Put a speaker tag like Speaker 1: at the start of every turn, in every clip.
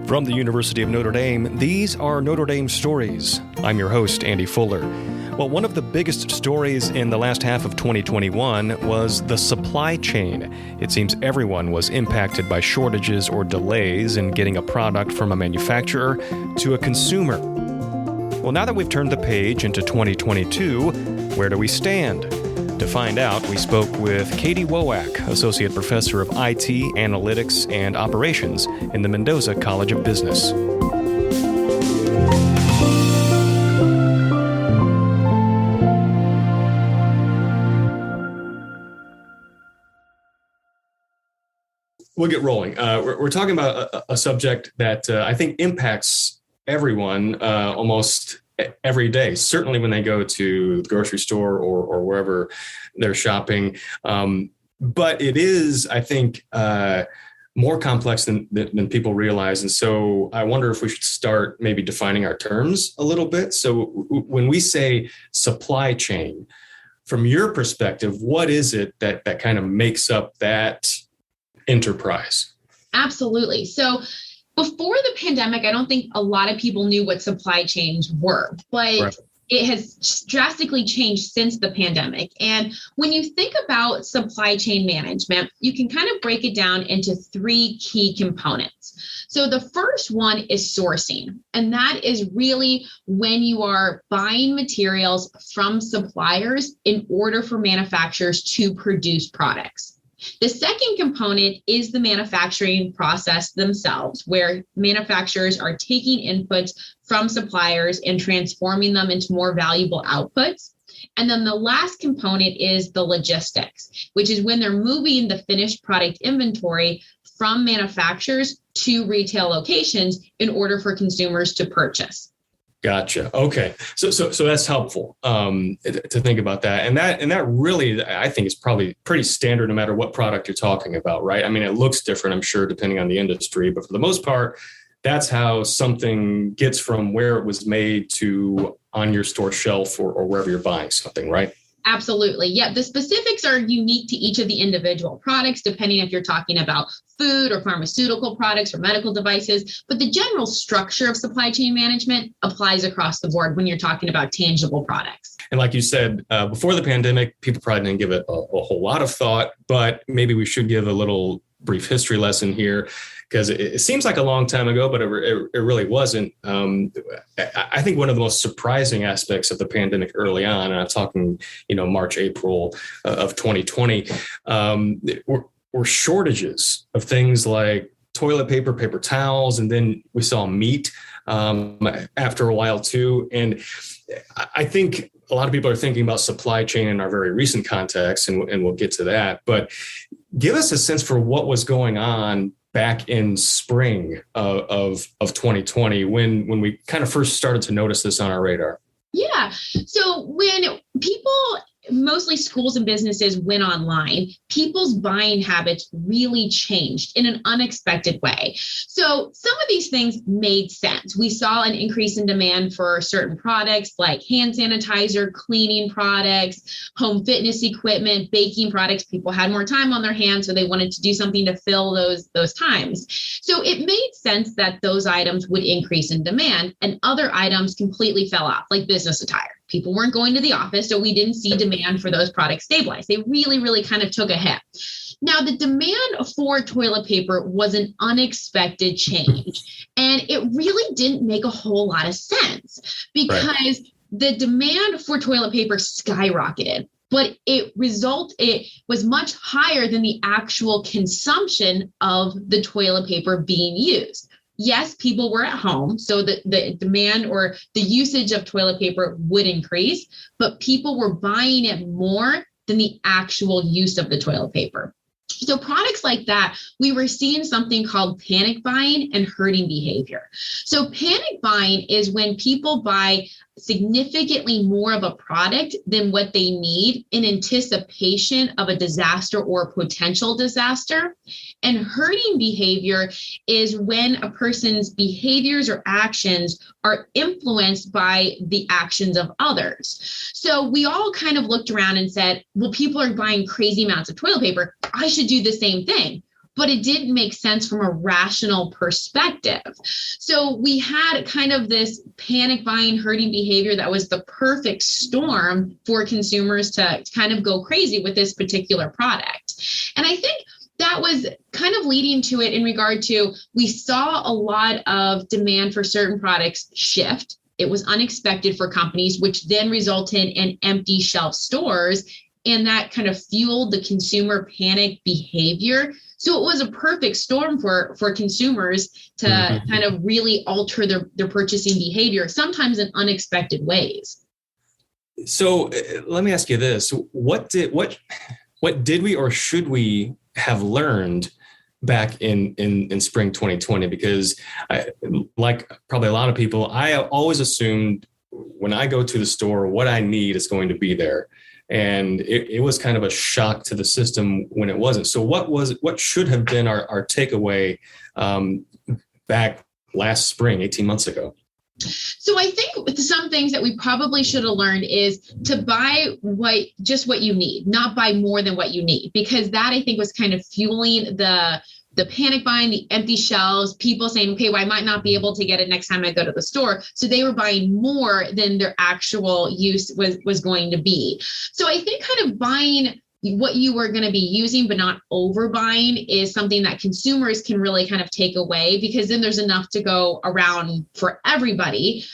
Speaker 1: From the University of Notre Dame, these are Notre Dame Stories. I'm your host, Andy Fuller. Well, one of the biggest stories in the last half of 2021 was the supply chain. It seems everyone was impacted by shortages or delays in getting a product from a manufacturer to a consumer. Well, now that we've turned the page into 2022, where do we stand? To find out, we spoke with Katie Wowak, Associate Professor of IT, Analytics, and Operations in the Mendoza College of Business. We'll get rolling. We're talking about a subject that I think impacts everyone almost every day, certainly when they go to the grocery store or wherever they're shopping. But it is, I think, more complex than people realize. And so I wonder if we should start maybe defining our terms a little bit. So when we say supply chain, from your perspective, what is it that kind of makes up that enterprise?
Speaker 2: Absolutely. So before the pandemic, I don't think a lot of people knew what supply chains were, but right. It has drastically changed since the pandemic. And when you think about supply chain management, you can kind of break it down into three key components. So the first one is sourcing, and that is really when you are buying materials from suppliers in order for manufacturers to produce products. The second component is the manufacturing process themselves, where manufacturers are taking inputs from suppliers and transforming them into more valuable outputs. And then the last component is the logistics, which is when they're moving the finished product inventory from manufacturers to retail locations in order for consumers to purchase.
Speaker 1: Gotcha. Okay. So that's helpful to think about that. And that really, I think, is probably pretty standard no matter what product you're talking about, right? I mean, it looks different, I'm sure, depending on the industry, but for the most part, that's how something gets from where it was made to on your store shelf or wherever you're buying something, right?
Speaker 2: Absolutely. Yeah, the specifics are unique to each of the individual products, depending if you're talking about food or pharmaceutical products or medical devices. But the general structure of supply chain management applies across the board when you're talking about tangible products.
Speaker 1: And like you said, before the pandemic, people probably didn't give it a whole lot of thought, but maybe we should give a little brief history lesson here, because it seems like a long time ago, but it really wasn't. I think one of the most surprising aspects of the pandemic early on, and I'm talking, March, April of 2020, were shortages of things like toilet paper, paper towels, and then we saw meat after a while too. And I think a lot of people are thinking about supply chain in our very recent context, and we'll get to that. But give us a sense for what was going on back in spring of 2020 when we kind of first started to notice this on our radar.
Speaker 2: Yeah. So when people, mostly schools and businesses, went online, people's buying habits really changed in an unexpected way. So some of these things made sense. We saw an increase in demand for certain products like hand sanitizer, cleaning products, home fitness equipment, baking products. People had more time on their hands, so they wanted to do something to fill those times. So it made sense that those items would increase in demand, and other items completely fell off, like business attire. People weren't going to the office, so we didn't see demand for those products stabilize. They really, really kind of took a hit. Now, the demand for toilet paper was an unexpected change, and it really didn't make a whole lot of sense because the demand for toilet paper skyrocketed, but it was much higher than the actual consumption of the toilet paper being used. Yes, people were at home, so the demand or the usage of toilet paper would increase, but people were buying it more than the actual use of the toilet paper. So products like that, we were seeing something called panic buying and herding behavior. So panic buying is when people buy significantly more of a product than what they need in anticipation of a disaster or potential disaster. And herding behavior is when a person's behaviors or actions are influenced by the actions of others. So we all kind of looked around and said, well, people are buying crazy amounts of toilet paper. I should do the same thing. but it didn't make sense from a rational perspective. So we had kind of this panic buying, herding behavior that was the perfect storm for consumers to kind of go crazy with this particular product. And I think that was kind of leading to it in regard to, we saw a lot of demand for certain products shift. It was unexpected for companies, which then resulted in empty shelf stores. And that kind of fueled the consumer panic behavior. So it was a perfect storm for consumers to kind of really alter their purchasing behavior, sometimes in unexpected ways.
Speaker 1: So let me ask you this. What did we or should we have learned back in spring 2020? Because like probably a lot of people, I always assumed when I go to the store, what I need is going to be there. And it was kind of a shock to the system when it wasn't. So what should have been our takeaway back last spring, 18 months ago?
Speaker 2: So I think some things that we probably should have learned is to buy just what you need, not buy more than what you need, because that I think was kind of fueling the panic buying, the empty shelves, people saying, okay, well, I might not be able to get it next time I go to the store. So they were buying more than their actual use was going to be. So I think kind of buying what you were going to be using, but not overbuying, is something that consumers can really kind of take away, because then there's enough to go around for everybody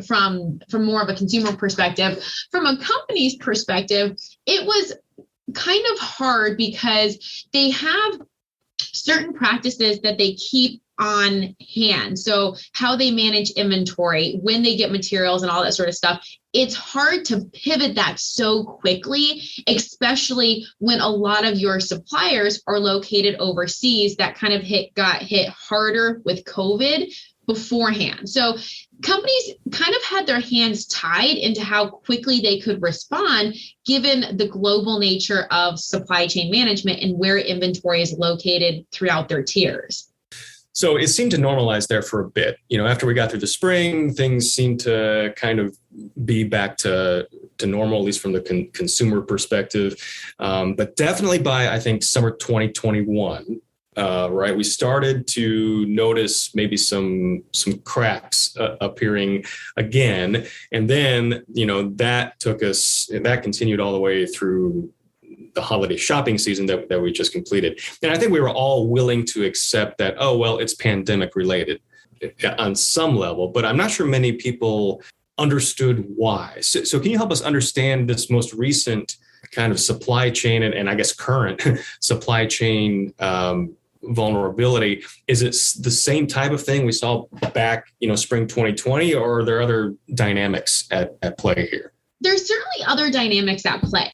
Speaker 2: from more of a consumer perspective. From a company's perspective, it was kind of hard because they have certain practices that they keep on hand. So how they manage inventory, when they get materials and all that sort of stuff, it's hard to pivot that so quickly, especially when a lot of your suppliers are located overseas that kind of got hit harder with COVID beforehand. So companies kind of had their hands tied into how quickly they could respond, given the global nature of supply chain management and where inventory is located throughout their tiers.
Speaker 1: So it seemed to normalize there for a bit. After we got through the spring, things seemed to kind of be back to normal, at least from the consumer perspective. But definitely by, I think, summer 2021, right, we started to notice maybe some cracks appearing again. And then, that continued all the way through the holiday shopping season that we just completed. And I think we were all willing to accept that, oh, well, it's pandemic related on some level, but I'm not sure many people understood why. So can you help us understand this most recent kind of supply chain and I guess current supply chain vulnerability? Is it the same type of thing we saw back, spring 2020, or are there other dynamics at play here?
Speaker 2: There's certainly other dynamics at play.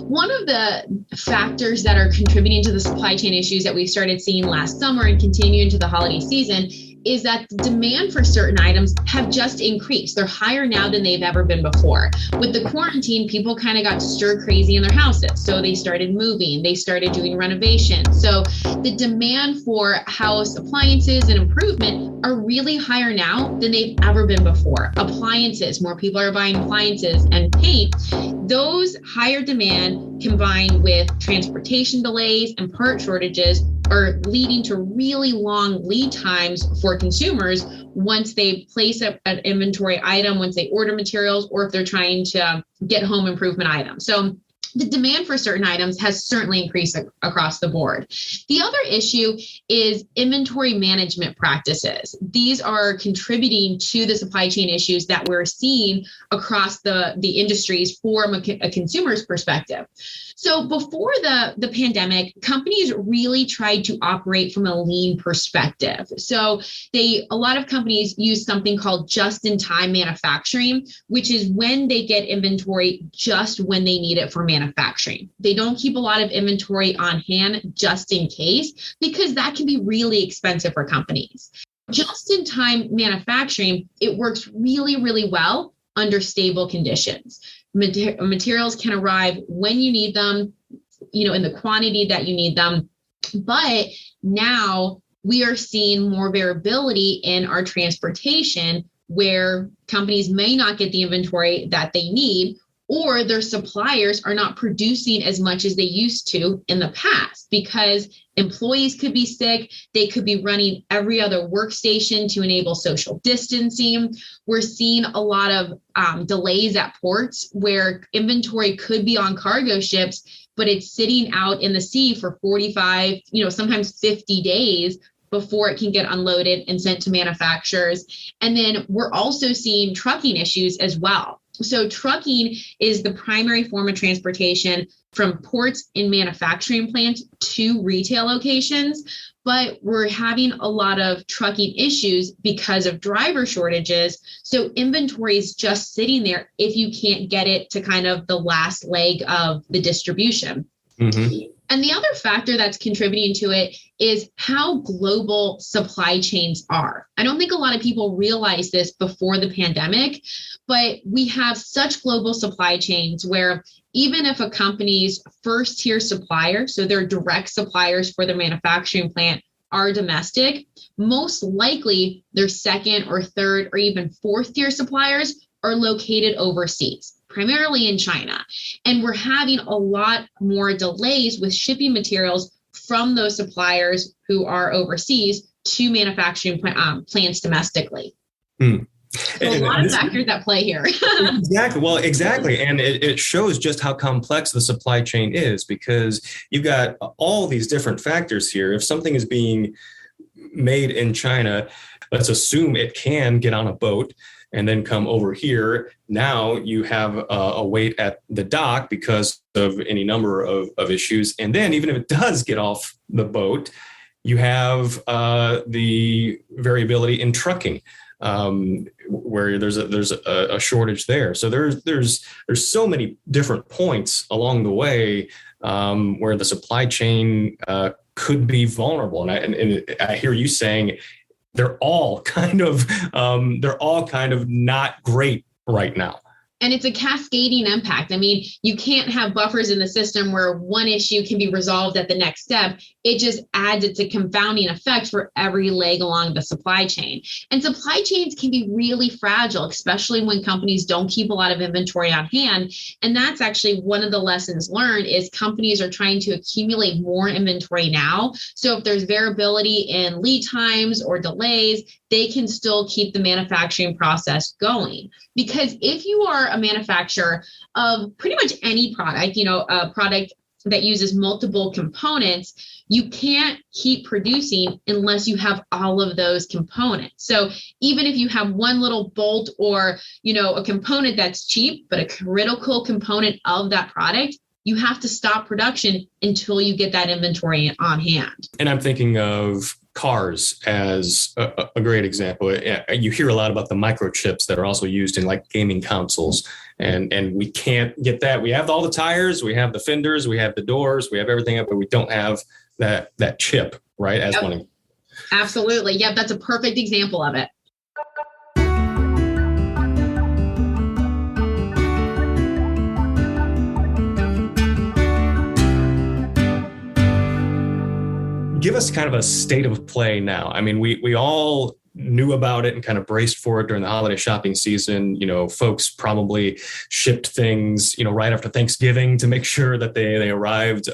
Speaker 2: One of the factors that are contributing to the supply chain issues that we started seeing last summer and continue into the holiday season is that the demand for certain items have just increased. They're higher now than they've ever been before. With the quarantine, people kind of got stir crazy in their houses. So they started moving, they started doing renovations. So the demand for house appliances and improvement are really higher now than they've ever been before. Appliances, more people are buying appliances and paint. Those higher demand combined with transportation delays and part shortages are leading to really long lead times for consumers once they place an inventory item, once they order materials, or if they're trying to get home improvement items. So the demand for certain items has certainly increased across the board. The other issue is inventory management practices. These are contributing to the supply chain issues that we're seeing across the industries from a consumer's perspective. So before the pandemic, companies really tried to operate from a lean perspective. So a lot of companies use something called just-in-time manufacturing, which is when they get inventory just when they need it for manufacturing. They don't keep a lot of inventory on hand just in case, because that can be really expensive for companies. Just-in-time manufacturing, it works really, really well under stable conditions. Materials can arrive when you need them, in the quantity that you need them. But now we are seeing more variability in our transportation, where companies may not get the inventory that they need, or their suppliers are not producing as much as they used to in the past because employees could be sick. They could be running every other workstation to enable social distancing. We're seeing a lot of delays at ports where inventory could be on cargo ships, but it's sitting out in the sea for 45, sometimes 50 days before it can get unloaded and sent to manufacturers. And then we're also seeing trucking issues as well. So trucking is the primary form of transportation from ports and manufacturing plants to retail locations, but we're having a lot of trucking issues because of driver shortages. So inventory is just sitting there if you can't get it to kind of the last leg of the distribution. Mm-hmm. And the other factor that's contributing to it is how global supply chains are. I don't think a lot of people realize this before the pandemic, but we have such global supply chains where even if a company's first tier supplier, so their direct suppliers for their manufacturing plant, are domestic, most likely their second or third or even fourth tier suppliers are located overseas, primarily in China. And we're having a lot more delays with shipping materials from those suppliers who are overseas to manufacturing plants domestically. So a lot of factors at play here.
Speaker 1: Exactly. Well, exactly. And it shows just how complex the supply chain is because you've got all these different factors here. If something is being made in China, let's assume it can get on a boat and then come over here. Now you have a wait at the dock because of any number of issues. And then even if it does get off the boat, you have the variability in trucking, where there's a shortage there. So there's so many different points along the way where the supply chain could be vulnerable. And I hear you saying they're all kind of not great right now.
Speaker 2: And it's a cascading impact. I mean, you can't have buffers in the system where one issue can be resolved at the next step. It just adds, it's a confounding effect for every leg along the supply chain. And supply chains can be really fragile, especially when companies don't keep a lot of inventory on hand. And that's actually one of the lessons learned is companies are trying to accumulate more inventory now. So if there's variability in lead times or delays, they can still keep the manufacturing process going. Because if you are a manufacturer of pretty much any product, a product that uses multiple components, you can't keep producing unless you have all of those components. So even if you have one little bolt or, a component that's cheap, but a critical component of that product, you have to stop production until you get that inventory on hand.
Speaker 1: And I'm thinking of cars as a great example. You hear a lot about the microchips that are also used in like gaming consoles, and we can't get that. We have all the tires, we have the fenders, we have the doors, we have everything up, but we don't have that chip, right? As one.
Speaker 2: Absolutely. Yep, that's a perfect example of it.
Speaker 1: Give us kind of a state of play now. I mean, we all knew about it and kind of braced for it during the holiday shopping season. Folks probably shipped things, right after Thanksgiving to make sure that they arrived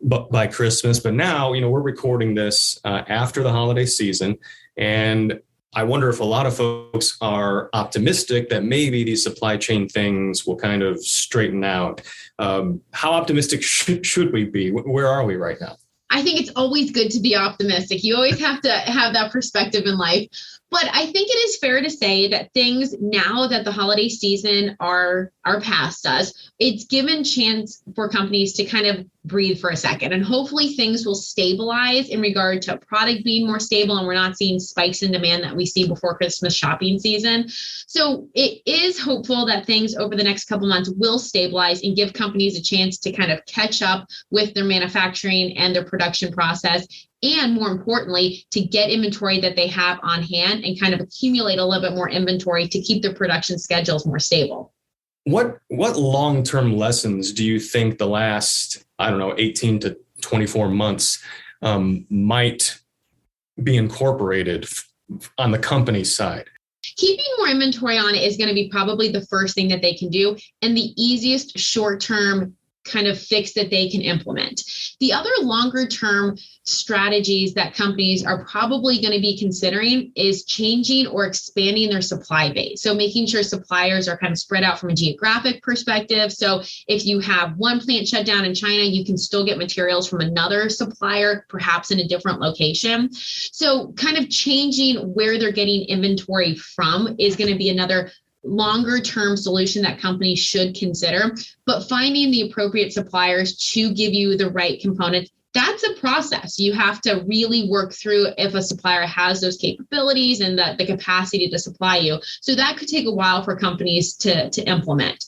Speaker 1: by Christmas. But now, we're recording this after the holiday season. And I wonder if a lot of folks are optimistic that maybe these supply chain things will kind of straighten out. How optimistic should we be? Where are we right now?
Speaker 2: I think it's always good to be optimistic. You always have to have that perspective in life. But I think it is fair to say that things now that the holiday season are past us, it's given chance for companies to kind of breathe for a second. And hopefully things will stabilize in regard to product being more stable and we're not seeing spikes in demand that we see before Christmas shopping season. So it is hopeful that things over the next couple months will stabilize and give companies a chance to kind of catch up with their manufacturing and their production process. And more importantly, to get inventory that they have on hand and kind of accumulate a little bit more inventory to keep their production schedules more stable.
Speaker 1: What long-term lessons do you think the last, 18 to 24 months might be incorporated on the company side?
Speaker 2: keeping more inventory on it is going to be probably the first thing that they can do and the easiest short-term kind of fix that they can implement. The other longer term strategies that companies are probably going to be considering is changing or expanding their supply base. So making sure suppliers are kind of spread out from a geographic perspective. So if you have one plant shut down in China, you can still get materials from another supplier, perhaps in a different location. So kind of changing where they're getting inventory from is going to be another longer term solution that companies should consider. But finding the appropriate suppliers to give you the right components, that's a process. You have to really work through if a supplier has those capabilities and the capacity to supply you. So that could take a while for companies to implement.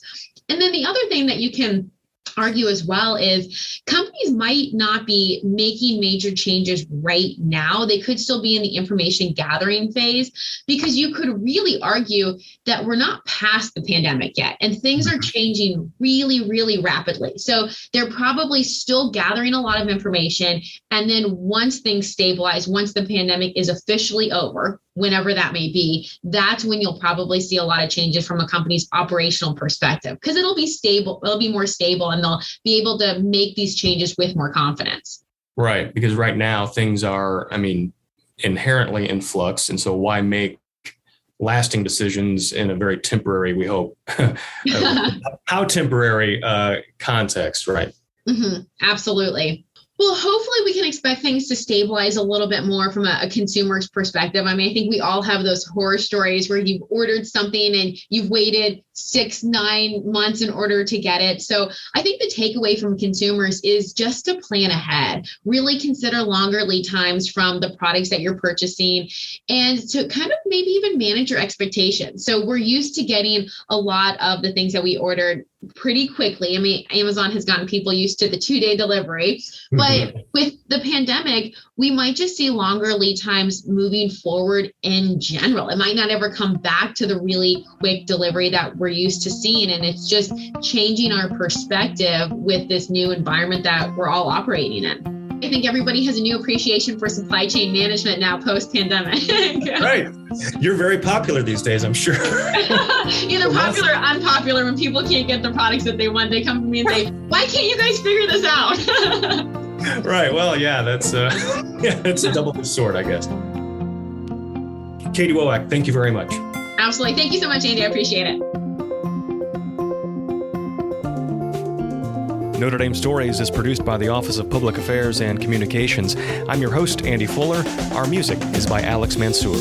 Speaker 2: And then the other thing that you can argue as well is companies might not be making major changes right now. They could still be in the information gathering phase, because you could really argue that we're not past the pandemic yet and things are changing really, really rapidly. So they're probably still gathering a lot of information. And then once things stabilize, once the pandemic is officially over, whenever that may be, that's when you'll probably see a lot of changes from a company's operational perspective, because it'll be stable, it'll be more stable, and they'll be able to make these changes with more confidence.
Speaker 1: Right. Because right now things are, inherently in flux. And so why make lasting decisions in a very temporary, we hope, how temporary context, right?
Speaker 2: Mm-hmm. Absolutely. Well, hopefully we can expect things to stabilize a little bit more from a consumer's perspective. I think we all have those horror stories where you've ordered something and you've waited 6-9 months in order to get it. So I think the takeaway from consumers is just to plan ahead, really consider longer lead times from the products that you're purchasing, and to kind of maybe even manage your expectations. So we're used to getting a lot of the things that we ordered pretty quickly. Amazon has gotten people used to the 2-day delivery, but with the pandemic, we might just see longer lead times moving forward in general. It might not ever come back to the really quick delivery that we're used to seeing. And it's just changing our perspective with this new environment that we're all operating in. I think everybody has a new appreciation for supply chain management now post-pandemic.
Speaker 1: Right. You're very popular these days, I'm sure.
Speaker 2: Either popular or unpopular. When people can't get the products that they want, they come to me and say, why can't you guys figure this out?
Speaker 1: Right. Well, yeah, that's it's a double-edged sword, I guess. Katie Woak, thank you very much.
Speaker 2: Absolutely. Thank you so much, Andy. I appreciate it.
Speaker 3: Notre Dame Stories is produced by the Office of Public Affairs and Communications. I'm your host, Andy Fuller. Our music is by Alex Mansour.